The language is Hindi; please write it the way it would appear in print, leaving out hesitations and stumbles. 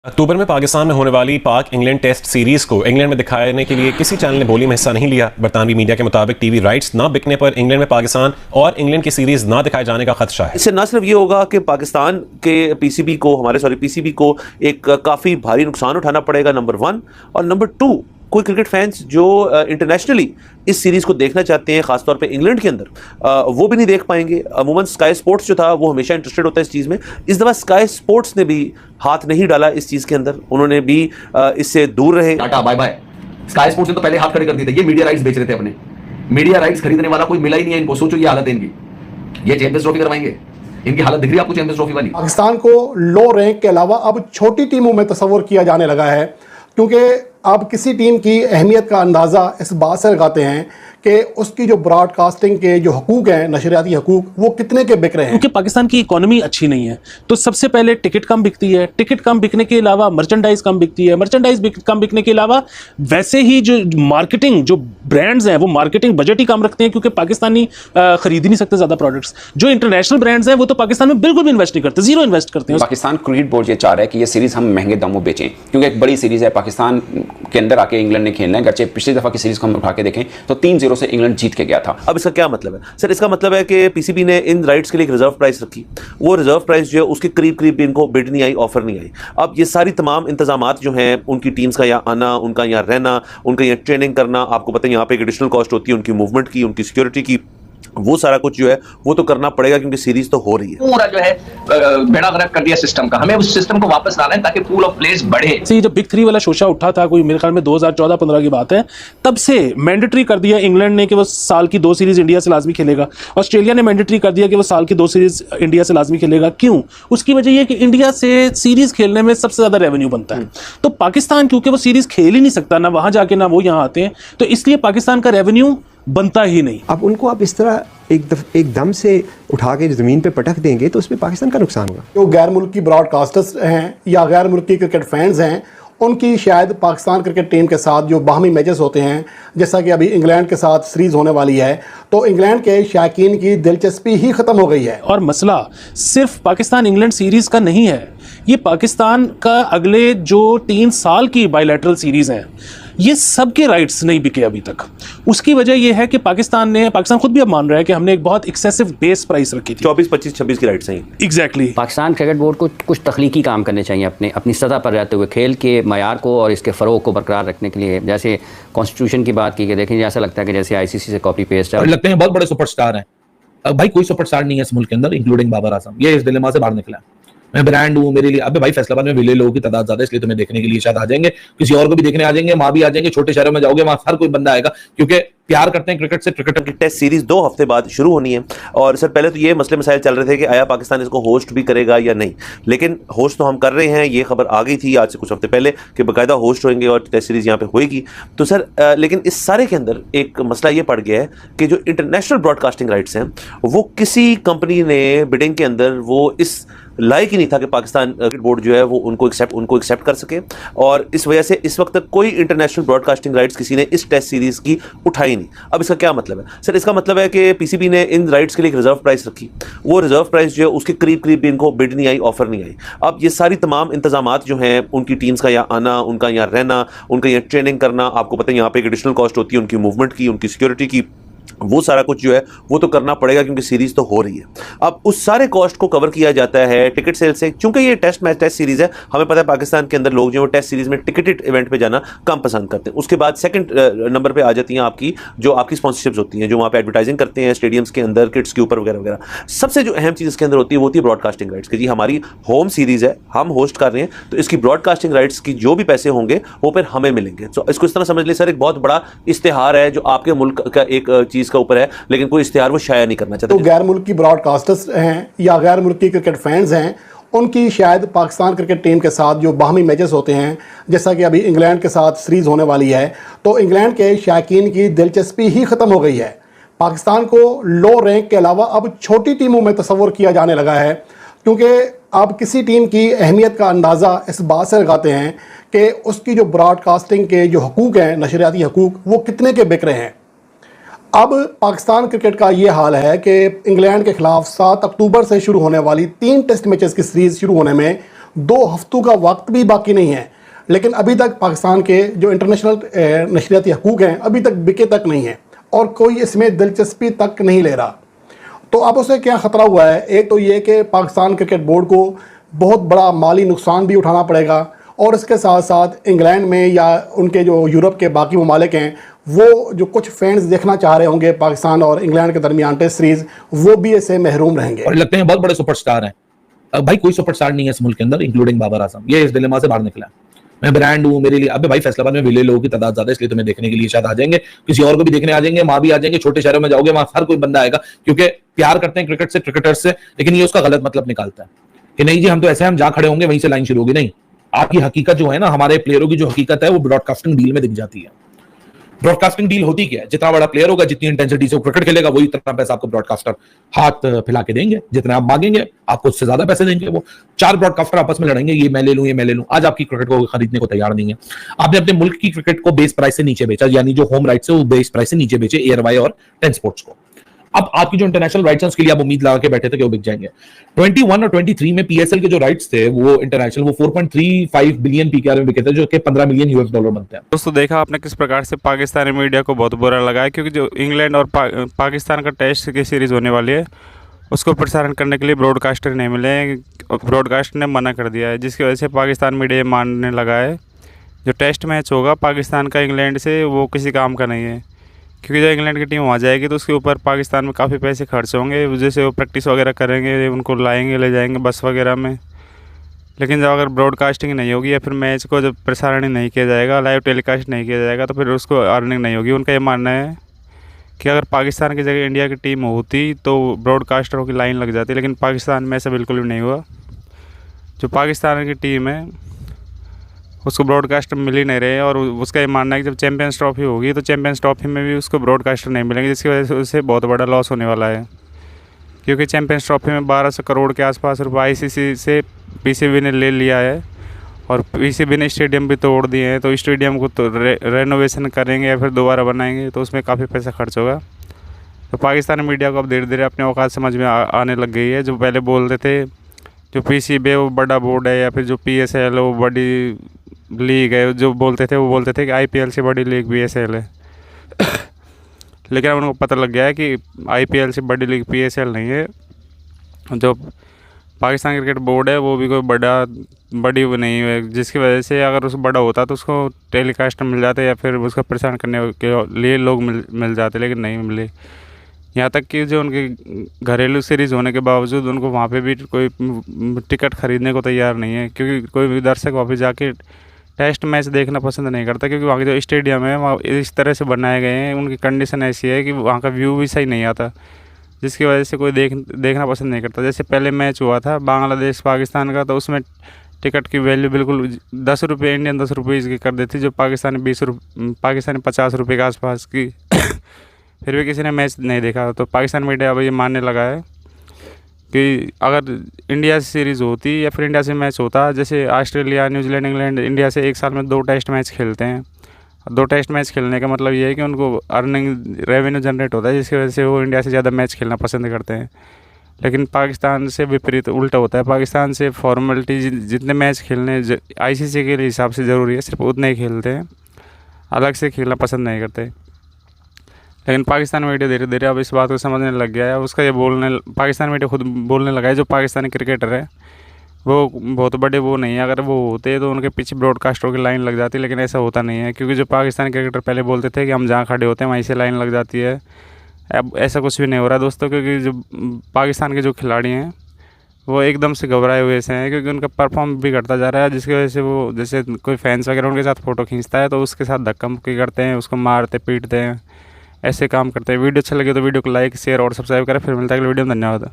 अक्टूबर में पाकिस्तान में होने वाली पाक इंग्लैंड टेस्ट सीरीज को इंग्लैंड में दिखाने के लिए किसी चैनल ने बोली में हिस्सा नहीं लिया। बरतानवी मीडिया के मुताबिक टीवी राइट्स ना बिकने पर इंग्लैंड में पाकिस्तान और इंग्लैंड की सीरीज ना दिखाए जाने का खदशा है। इससे न सिर्फ ये होगा कि पाकिस्तान के पीसीबी को एक काफ़ी भारी नुकसान उठाना पड़ेगा, नंबर 1, और नंबर 2, कोई क्रिकेट फैंस जो इंटरनेशनली इस सीरीज़ को देखना चाहते हैं, ख़ासतौर पे इंग्लैंड के अंदर, वो भी नहीं देख पाएंगे। अमूमन स्काई स्पोर्ट्स जो था वो हमेशा इंटरेस्टेड होता है इस चीज़ में। इस दफ़ा स्काई स्पोर्ट्स ने भी हाथ नहीं डाला इस चीज़ के अंदर, उन्होंने भी इससे दूर रहे। Tata bye bye. Sky Sports ने तो पहले हाथ खड़े कर दिए थे, ये मीडिया राइट्स बेच रहे थे अपने। मीडिया राइट्स खरीदने वाला कोई मिला ही नहीं है इनको। सोचो ये हालत है इनकी, ये चैंपियंस ट्रॉफी करवाएंगे, इनकी हालत दिख रही है आपको चैंपियंस ट्रॉफी वाली। पाकिस्तान को लो रैंक के अलावा अब छोटी टीमों में तस्वर किया जाने लगा है, क्योंकि अब किसी टीम की अहमियत का अंदाज़ा इस बात से लगाते हैं कि उसकी जो ब्रॉडकास्टिंग के जो हकूक़ हैं, नशरियाती हकूक़, वो कितने के बिक रहे हैं। क्योंकि पाकिस्तान की इकोनॉमी अच्छी नहीं है, तो सबसे पहले टिकट कम बिकती है। टिकट कम बिकने के अलावा मर्चेंडाइज कम बिकती है। कम बिकने के अलावा वैसे ही जो मार्केटिंग, जो ब्रांड्स हैं, वो मार्केटिंग बजट ही कम रखते हैं, क्योंकि पाकिस्तानी खरीद ही नहीं सकते ज़्यादा प्रोडक्ट्स। जो इंटरनेशनल ब्रांड्स हैं वो तो पाकिस्तान में बिल्कुल भी इन्वेस्ट नहीं करते, जीरो इन्वेस्ट करते हैं। पाकिस्तान क्रिकेट बोर्ड ये चाह रहा है कि ये सीरीज़ हम महंगे दामों बेचें, क्योंकि एक बड़ी सीरीज़ है। पाकिस्तान के अंदर आके इंग्लैंड ने खेलना है। अगरचे पिछली दफ़ा की सीरीज़ को हम उठा के देखें तो 3-0 से इंग्लैंड जीत के गया था। अब इसका क्या मतलब है सर? इसका मतलब है कि पीसीबी ने इन राइट्स के लिए एक रिजर्व प्राइस रखी। वो रिजर्व प्राइस जो है उसके करीब करीब भी इनको बिड नहीं आई, ऑफर नहीं आई। अब ये सारी तमाम इंतजामात जो हैं, उनकी टीम्स का यहाँ आना, उनका यहाँ रहना, उनका यहाँ ट्रेनिंग करना, आपको पता है यहाँ पे एक एडिशनल कॉस्ट होती है उनकी मूवमेंट की, उनकी सिक्योरिटी की, वो सारा कुछ जो है वो तो करना पड़ेगा, क्योंकि सीरीज तो हो रही है। पूरा जो है बेड़ा गर्क कर दिया सिस्टम का। हमें उस सिस्टम को वापस लाना है ताकि पूल ऑफ प्लेस बढ़े। जब बिग 3 वाला शोशा उठा था, कोई मेरे ख्याल में 2014-15 की बात है, तब से मैंडेटरी कर दिया इंग्लैंड ने कि वो साल की 2 सीरीज इंडिया से लाजमी खेलेगा। ऑस्ट्रेलिया ने मैंडेटरी कर दिया कि वो साल की 2 सीरीज इंडिया से लाजमी खेलेगा। क्यों? उसकी वजह यह कि इंडिया से सीरीज खेलने में सबसे ज्यादा रेवेन्यू बनता है। तो पाकिस्तान क्योंकि वो सीरीज खेल ही नहीं सकता, ना वहां जाके ना वो यहाँ आते हैं, तो इसलिए पाकिस्तान का रेवेन्यू बनता ही नहीं। अब उनको आप इस तरह एकदम से उठा के ज़मीन पे पटक देंगे तो उसमें पाकिस्तान का नुकसान होगा। जो गैर मुल्की ब्रॉडकास्टर्स हैं या गैर मुल्की क्रिकेट फैंस हैं, उनकी शायद पाकिस्तान क्रिकेट टीम के साथ जो बाहमी मैचेस होते हैं, जैसा कि अभी इंग्लैंड के साथ सीरीज़ होने वाली है, तो इंग्लैंड के शायकीन की दिलचस्पी ही ख़त्म हो गई है। और मसला सिर्फ पाकिस्तान इंग्लैंड सीरीज़ का नहीं है, ये पाकिस्तान का अगले जो 3 साल की बायलैटरल सीरीज़ हैं, ये सब के राइट्स नहीं बिके अभी तक। उसकी वजह यह है कि पाकिस्तान खुद भी अब मान रहा है कि हमने एक बहुत एक्सेसिव बेस प्राइस रखी थी। 24, 25, 26 की राइट्स हैं। एग्जैक्टली। पाकिस्तान क्रिकेट बोर्ड को कुछ तख्लीकी काम करने चाहिए अपनी सतह पर रहते हुए, खेल के मयार को और इसके फ़रोग को बरकरार रखने के लिए। जैसे कॉन्स्टिट्यूशन की बात की कि देखें, ऐसा लगता है कि जैसे आईसीसी से कॉपी पेस्ट है। लगते हैं बहुत बड़े सुपरस्टार हैं। अब भाई कोई सुपरस्टार नहीं है इस मुल्क के अंदर, इंक्लूडिंग बाबर आजम। ये इस डिलेमा से बाहर निकला। मैं ब्रांड हूँ, मेरे लिए। अबे भाई फैसलाबाद में विले लोगों की तादाद ज्यादा है, इसलिए तुम्हें देखने के लिए शायद आ जाएंगे, किसी और को भी देखने आ जाएंगे, वहां भी आ जाएंगे। छोटे शहरों में जाओगे वहां हर कोई बंदा आएगा, क्योंकि प्यार करते हैं क्रिकेट से। क्रिकेट की टेस्ट सीरीज 2 हफ्ते बाद शुरू होनी है। और सर पहले तो ये मसले मसाइल चल रहे थे कि आया पाकिस्तान इसको होस्ट भी करेगा या नहीं, लेकिन होस्ट तो हम कर रहे हैं। ये खबर आ गई थी आज से कुछ हफ्ते पहले कि बाकायदा होस्ट होंगे और टेस्ट सीरीज यहाँ पे होएगी। तो सर लेकिन इस सारे के अंदर एक मसला ये पड़ गया है कि जो इंटरनेशनल ब्रॉडकास्टिंग राइट्स हैं, वो किसी कंपनी ने बिडिंग के अंदर वो इस लायक ही नहीं था कि पाकिस्तान क्रिकेट बोर्ड जो है वो उनको एक्सेप्ट कर सके। और इस वजह से इस वक्त तक कोई इंटरनेशनल ब्रॉडकास्टिंग राइट्स किसी ने इस टेस्ट सीरीज की उठाई नहीं। अब इसका क्या मतलब है सर? इसका मतलब है कि पीसीबी ने इन राइट्स के लिए एक रिजर्व प्राइस रखी। वो रिजर्व प्राइस जो है उसके करीब करीब भी इनको बिड नहीं आई, ऑफर नहीं आई। अब ये सारी तमाम इंतजामात जो हैं, उनकी टीम्स का यहाँ आना, उनका यहाँ रहना, उनका यहाँ ट्रेनिंग करना, आपको पता है यहाँ पे एक एडिशनल कॉस्ट होती है उनकी मूवमेंट की, उनकी सिक्योरिटी की, वो सारा कुछ जो है वो तो करना पड़ेगा, क्योंकि सीरीज तो हो रही है। अब उस सारे कॉस्ट को कवर किया जाता है टिकट सेल से, क्योंकि ये टेस्ट सीरीज है। हमें पता है पाकिस्तान के अंदर लोग जो टेस्ट सीरीज में टिकटेड इवेंट पे जाना कम पसंद करते हैं। उसके बाद सेकंड नंबर पे आ जाती हैं आपकी स्पॉन्सरशिप्स होती हैं, जो वहाँ पे एडवर्टाइजिंग करते हैं स्टेडियम्स के अंदर, किट्स के ऊपर वगैरह वगैरह। सबसे जो अहम चीज़ इसके अंदर होती है वो होती है ब्रॉडकास्टिंग राइट्स, कि जी हमारी होम सीरीज है, हम होस्ट कर रहे हैं, तो इसकी ब्रॉडकास्टिंग राइट्स की जो भी पैसे होंगे वो फिर हमें मिलेंगे। तो इसको इस तरह समझ लीजिए सर, एक बहुत बड़ा इश्तिहार है जो आपके मुल्क का एक चीज़ का ऊपर है, लेकिन कोई इश्तिहार वो शाया नहीं करना चाहते। तो गैर मुल्की ब्रॉडकास्टर्स हैं या गैर मुल्की क्रिकेट फैंस हैं, उनकी शायद पाकिस्तान क्रिकेट टीम के साथ जो बाहमी मैचेस होते हैं, जैसा कि अभी इंग्लैंड के साथ सीरीज़ होने वाली है, तो इंग्लैंड के शायकीन की दिलचस्पी ही ख़त्म हो गई है। पाकिस्तान को लो रैंक के अलावा अब छोटी टीमों में तस्वर किया जाने लगा है, क्योंकि अब किसी टीम की अहमियत का अंदाज़ा इस बात से लगाते हैं कि उसकी जो ब्रॉडकास्टिंग के जो हकूक़ हैं, नशरियाती हकूक़, वो कितने के बिक रहे हैं। अब पाकिस्तान क्रिकेट का ये हाल है कि इंग्लैंड के खिलाफ 7 अक्टूबर से शुरू होने वाली 3 टेस्ट मैचेस की सीरीज़ शुरू होने में 2 हफ्तों का वक्त भी बाकी नहीं है, लेकिन अभी तक पाकिस्तान के जो इंटरनेशनल नशरियाती हकूक़ हैं अभी तक बिके तक नहीं हैं और कोई इसमें दिलचस्पी तक नहीं ले रहा। तो अब उसे क्या ख़तरा हुआ है? एक तो ये कि पाकिस्तान क्रिकेट बोर्ड को बहुत बड़ा माली नुकसान भी उठाना पड़ेगा और इसके साथ साथ इंग्लैंड में या उनके जो यूरोप के बाकी ममालिक हैं वो जो कुछ फैंस देखना चाह रहे होंगे पाकिस्तान और इंग्लैंड के दरमियान टेस्ट सीरीज़, वो भी इससे महरूम रहेंगे। और लगते हैं बहुत बड़े सुपरस्टार हैं। अब भाई कोई सुपरस्टार नहीं है इस मुल्क के अंदर इंक्लूडिंग बाबर आजम। ये इस डिलेमा से बाहर निकला है। मैं ब्रांड हूँ, मेरे लिए अबे भाई फैसलाबाद में विले लोगों की तादाद ज्यादा है, इसलिए तुम्हें देखने के लिए शायद आ जाएंगे, किसी और को भी देखने आ जाएंगे, वहां भी आ जाएंगे, छोटे शहरों में जाओगे वहां हर कोई बंदा आएगा क्योंकि प्यार करते हैं क्रिकेट से, क्रिकेटर्स से, लेकिन ये उसका गलत मतलब निकालता है कि नहीं जी हम तो ऐसे हम जहां खड़े होंगे वहीं से लाइन शुरू होगी। नहीं, आपकी हकीकत जो है ना, हमारे प्लेयरों की जो हकीकत है वो ब्रॉडकास्टिंग डील में दिख जाती है। ब्रॉडकास्टिंग डील होती क्या है? जितना बड़ा प्लेयर होगा, जितनी इंटेंसिटी से वो क्रिकेट खेलेगा, वही इतना पैसा आपको ब्रॉडकास्टर हाथ फैला के देंगे। जितना आप मांगेंगे आपको उससे ज्यादा पैसे देंगे। वो 4 ब्रॉडकास्टर आपस में लड़ेंगे, ये मैं ले लूं, ये मैं ले लूं। आज आपकी क्रिकेट को खरीदने को तैयार नहीं है। आपने अपने मुल्क की क्रिकेट को बेस प्राइस से नीचे बेचा, यानी जो होम राइट्स है वो बेस प्राइस से नीचे बेचे एयरवाई और 10 स्पोर्ट्स को। अब आपकी जो इंटरनेशनल राइट्स हैं उसके लिए आप उम्मीद लगा के बैठे थे कि वो बिक जाएंगे। 21 और 23 में पीएसएल के जो राइट्स थे वो इंटरनेशनल वो 4.35 बिलियन पीकेआर में बिके थे, जो कि 15 मिलियन यूएस डॉलर बनते हैं। दोस्तों देखा आपने किस प्रकार से पाकिस्तानी मीडिया को बहुत बुरा लगा है, क्योंकि जो इंग्लैंड और पाकिस्तान का टेस्ट की सीरीज़ होने वाली है उसको प्रसारण करने के लिए ब्रॉडकास्टर नहीं मिले, ब्रॉडकास्ट ने मना कर दिया है, जिसकी वजह से पाकिस्तान मीडिया मानने लगा है जो टेस्ट मैच होगा पाकिस्तान का इंग्लैंड से वो किसी काम का नहीं है, क्योंकि जब इंग्लैंड की टीम वहाँ जाएगी तो उसके ऊपर पाकिस्तान में काफ़ी पैसे खर्च होंगे, जैसे वो प्रैक्टिस वगैरह करेंगे, उनको लाएंगे ले जाएंगे बस वगैरह में। लेकिन जब अगर ब्रॉडकास्टिंग नहीं होगी या फिर मैच को जब प्रसारण नहीं किया जाएगा, लाइव टेलीकास्ट नहीं किया जाएगा, तो फिर उसको अर्निंग नहीं होगी। उनका ये मानना है कि अगर पाकिस्तान की जगह इंडिया की टीम होती तो ब्रॉडकास्टरों की लाइन लग जाती, लेकिन पाकिस्तान में ऐसा बिल्कुल भी नहीं हुआ। जो पाकिस्तान की टीम है उसको ब्रॉडकास्टर मिल ही नहीं रहे, और उसका ये मानना है कि जब चैंपियंस ट्रॉफी होगी तो चैंपियंस ट्रॉफी में भी उसको ब्रॉडकास्टर नहीं मिलेंगे, जिसकी वजह से उसे बहुत बड़ा लॉस होने वाला है, क्योंकि चैंपियंस ट्रॉफी में 1200 करोड़ के आसपास रुपये आईसीसी से पीसीबी ने ले लिया है, और पीसीबी ने स्टेडियम भी तोड़ दिए हैं, तो स्टेडियम को तो रेनोवेशन करेंगे या फिर दोबारा बनाएंगे तो उसमें काफ़ी पैसा खर्च होगा। तो पाकिस्तानी मीडिया को अब धीरे धीरे अपने औकात समझ में आने लग गई है। जो पहले बोलते थे जो पीसीबी है वो बड़ा बोर्ड है, या फिर जो पीएसएल है वो बड़ी लीग है, जो बोलते थे वो बोलते थे कि आईपीएल से बड़ी लीग पीएसएल है लेकिन अब उनको पता लग गया है कि आईपीएल से बड़ी लीग पीएसएल नहीं है। जो पाकिस्तान क्रिकेट बोर्ड है वो भी कोई बड़ी वो नहीं है, जिसकी वजह से अगर उस बड़ा होता तो उसको टेलीकास्ट मिल जाते या फिर उसका प्रसारण करने के लिए लोग मिल जाते, लेकिन नहीं मिले। यहाँ तक कि जो उनके घरेलू सीरीज़ होने के बावजूद उनको वहाँ पे भी कोई टिकट ख़रीदने को तैयार नहीं है, क्योंकि कोई भी दर्शक वहाँ पे जाके टेस्ट मैच देखना पसंद नहीं करता, क्योंकि वहाँ के जो स्टेडियम है वहाँ इस तरह से बनाए गए हैं, उनकी कंडीशन ऐसी है कि वहाँ का व्यू भी सही नहीं आता, जिसकी वजह से कोई देखना पसंद नहीं करता। जैसे पहले मैच हुआ था बांग्लादेश पाकिस्तान का, तो उसमें टिकट की वैल्यू बिल्कुल 10 रुपये इंडियन 10 रुपये की कर देती, जो पाकिस्तानी 50 रुपये के आसपास की फिर भी किसी ने मैच नहीं देखा। तो पाकिस्तान मीडिया अब ये मानने लगा है कि अगर इंडिया से सीरीज़ होती या फिर इंडिया से मैच होता, जैसे ऑस्ट्रेलिया न्यूजीलैंड इंग्लैंड इंडिया से एक साल में 2 टेस्ट मैच खेलते हैं, 2 टेस्ट मैच खेलने का मतलब ये है कि उनको अर्निंग रेवेन्यू जनरेट होता है, जिसकी वजह से वो इंडिया से ज़्यादा मैच खेलना पसंद करते हैं। लेकिन पाकिस्तान से विपरीत उल्टा होता है, पाकिस्तान से फॉर्मेलिटी जितने मैच खेलने आईसीसी के हिसाब से ज़रूरी है सिर्फ उतने ही खेलते हैं, अलग से खेलना पसंद नहीं करते। लेकिन पाकिस्तान मीडिया धीरे धीरे अब इस बात को समझने लग गया है, उसका ये पाकिस्तान मीडिया खुद बोलने लगा है जो पाकिस्तानी क्रिकेटर है वो बहुत बड़े वो नहीं है, अगर वो होते तो उनके पीछे ब्रॉडकास्टरों की लाइन लग जाती, लेकिन ऐसा होता नहीं है, क्योंकि जो पाकिस्तानी क्रिकेटर पहले बोलते थे कि हम जहाँ खड़े होते हैं वहीं से लाइन लग जाती है, अब ऐसा कुछ भी नहीं हो रहा दोस्तों, क्योंकि जो पाकिस्तान के जो खिलाड़ी हैं वो एकदम से घबराए हुए से हैं, क्योंकि उनका परफॉर्म भी घटता जा रहा है, जिसकी वजह से वो जैसे कोई फैंस वगैरह उनके साथ फ़ोटो खींचता है तो उसके साथ धक्का मुक्की करते हैं, उसको मारते पीटते हैं, ऐसे काम करते हैं। वीडियो अच्छा लगे तो वीडियो को लाइक शेयर और सब्सक्राइब करें। फिर मिलता है अगले वीडियो में। धन्यवाद।